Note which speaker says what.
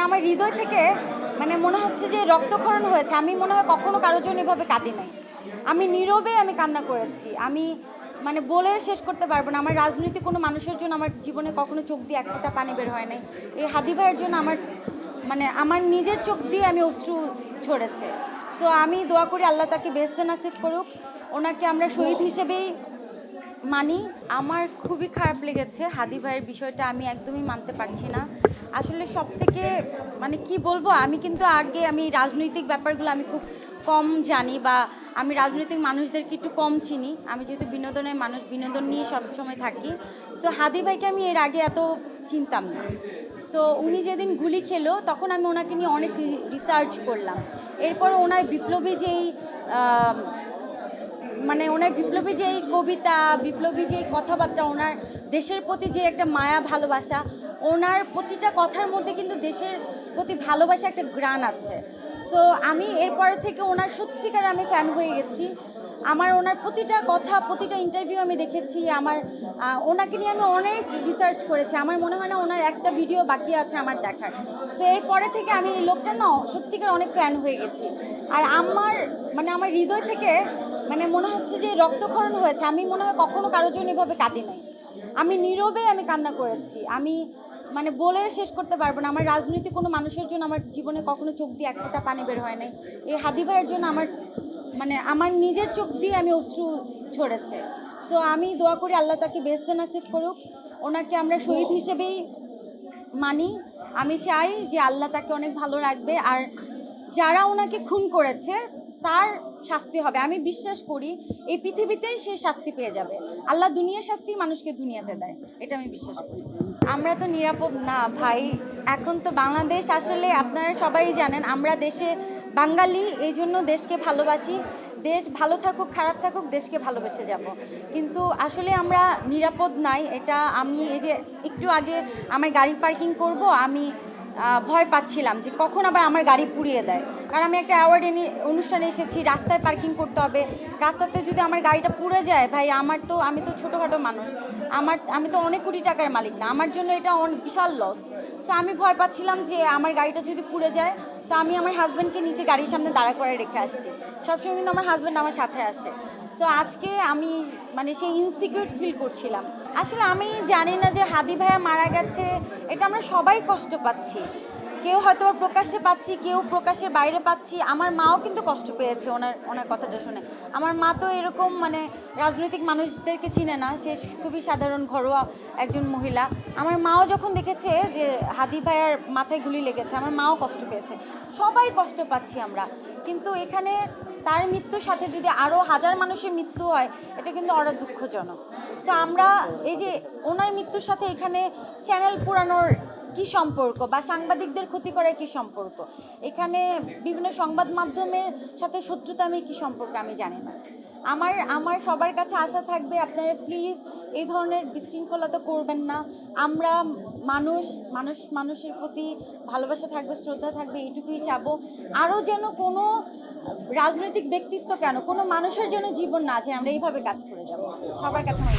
Speaker 1: আমার হৃদয় থেকে মনে হচ্ছে যে রক্তক্ষরণ হয়েছে। আমি মনে হয় কখনো কারোর জন্য এভাবে কাঁদি নাই। আমি নীরবে কান্না করেছি। আমি বলে শেষ করতে পারবো না। আমার রাজনৈতিক কোনো মানুষের জন্য আমার জীবনে কখনো চোখ দিয়ে এক ফোঁটা পানি বের হয় নাই। এই হাদি ভাইয়ের জন্য আমার নিজের চোখ দিয়ে আমি অশ্রু ঝরেছে। সো আমি দোয়া করি আল্লাহ তাকে বেহেশতে নসিব করুক। ওনাকে আমরা শহীদ হিসেবেই মানি। আমার খুবই খারাপ লেগেছে হাদি ভাইয়ের বিষয়টা। আমি একদমই মানতে পারছি না। আসলে সব থেকে কি বলবো, আমি রাজনৈতিক ব্যাপারগুলো আমি খুব কম জানি, বা আমি রাজনৈতিক মানুষদেরকে একটু কম চিনি। আমি যেহেতু বিনোদনের মানুষ, বিনোদন নিয়ে সবসময় থাকি। সো হাদি ভাইকে আমি এর আগে এত চিনতাম না। সো উনি যেদিন গুলি খেলো তখন আমি ওনাকে নিয়ে অনেক রিসার্চ করলাম। এরপর ওনার বিপ্লবী যেই কবিতা, বিপ্লবী যেই কথাবার্তা, ওনার দেশের প্রতি যে একটা মায়া ভালোবাসা, ওনার প্রতিটা কথার মধ্যে কিন্তু দেশের প্রতি ভালোবাসা একটা গ্রাণ আছে। সো আমি এরপরে থেকে ওনার সত্যিকার আমি ফ্যান হয়ে গেছি। ওনার প্রতিটা কথা, প্রতিটা ইন্টারভিউ আমি দেখেছি। ওনাকে নিয়ে আমি অনেক রিসার্চ করেছি। আমার মনে হয় না ওনার একটা ভিডিও বাকি আছে আমার দেখার। সো এরপরে থেকে আমি এই লোকটা সত্যিকার অনেক ফ্যান হয়ে গেছি। আর আমার হৃদয় থেকে মনে হচ্ছে যে রক্তক্ষরণ হয়েছে। আমি মনে হয় কখনো কারোর জন্য এভাবে কাঁদি নাই। আমি নীরবে কান্না করেছি। আমি বলে শেষ করতে পারবো না। আমার রাজনৈতিক কোনো মানুষের জন্য আমার জীবনে কখনো চোখ দিয়ে এক ফোঁটা পানি বের হয় নাই। এই হাদি ভাইয়ের জন্য আমার নিজের চোখ দিয়ে আমি অশ্রু ঝরেছে। সো আমি দোয়া করি আল্লাহ তাকে বেহেশতে নসিব করুক। ওনাকে আমরা শহীদ হিসেবেই মানি। আমি চাই যে আল্লাহ তাকে অনেক ভালো রাখবে। আর যারা ওনাকে খুন করেছে তার শাস্তি হবে। আমি বিশ্বাস করি এই পৃথিবীতেই সে শাস্তি পেয়ে যাবে। আল্লাহ দুনিয়ার শাস্তি মানুষকে দুনিয়াতে দেয়, এটা আমি বিশ্বাস করি। আমরা তো নিরাপদ না ভাই। এখন তো বাংলাদেশ, আসলে আপনারা সবাই জানেন আমরা দেশে বাঙালি, এই জন্য দেশকে ভালোবাসি। দেশ ভালো থাকুক খারাপ থাকুক, দেশকে ভালোবেসে যাব। কিন্তু আসলে আমরা নিরাপদ নাই। এটা আমি এই যে একটু আগে আমার গাড়ি পার্কিং করব, আমি ভয় পাচ্ছিলাম যে কখন আবার আমার গাড়ি পুড়িয়ে দেয়। কারণ আমি একটা অ্যাওয়ার্ড অনুষ্ঠানে এসেছি, রাস্তায় পার্কিং করতে হবে। রাস্তাতে যদি আমার গাড়িটা পুড়ে যায় ভাই, আমি তো ছোটোখাটো মানুষ, আমি তো অনেক কোটি টাকার মালিক না। আমার জন্য এটা বিশাল লস। সো আমি ভয় পাচ্ছিলাম যে আমার গাড়িটা যদি পুড়ে যায়। সো আমি আমার হাজব্যান্ডকে নিচে গাড়ির সামনে দাঁড়া করে রেখে আসছি। সবসময় কিন্তু আমার হাজব্যান্ড আমার সাথে আসে। সো আজকে আমি সেই ইনসিকিউর ফিল করছিলাম। আসলে আমি জানি না যে হাদি ভাইয়া মারা গেছে, এটা আমরা সবাই কষ্ট পাচ্ছি। কেউ হয়তো প্রকাশ্যে পাচ্ছি, কেউ প্রকাশের বাইরে পাচ্ছি। আমার মাও কিন্তু কষ্ট পেয়েছে ওনার কথাটা শুনে। আমার মা তো এরকম রাজনৈতিক মানুষদেরকে চিনে না, সে খুবই সাধারণ ঘরোয়া একজন মহিলা। আমার মাও যখন দেখেছে যে হাদি ভাইয়ার মাথায় গুলি লেগেছে, আমার মাও কষ্ট পেয়েছে। সবাই কষ্ট পাচ্ছি আমরা। কিন্তু এখানে তার মৃত্যুর সাথে যদি আরও হাজার মানুষের মৃত্যু হয়, এটা কিন্তু আরও দুঃখজনক। সো আমরা এই যে ওনার মৃত্যুর সাথে এখানে চ্যানেল পুরানোর কি সম্পর্ক, বা সাংবাদিকদের ক্ষতি করার কি সম্পর্ক, এখানে বিভিন্ন সংবাদ মাধ্যমের সাথে শত্রুতা আমি কি সম্পর্ক আমি জানি না। আমার সবার কাছে আশা থাকবে, আপনারা প্লিজ এই ধরনের বিশৃঙ্খলতা করবেন না। আমরা মানুষের প্রতি ভালোবাসা থাকবে, শ্রদ্ধা থাকবে, এইটুকুই চাবো। আরও যেন কোনো রাজনৈতিক ব্যক্তিত্ব কেন, কোনো মানুষের জন্য জীবন না আছে, আমরা এইভাবে কাজ করে যাব। সবার কাছে আমার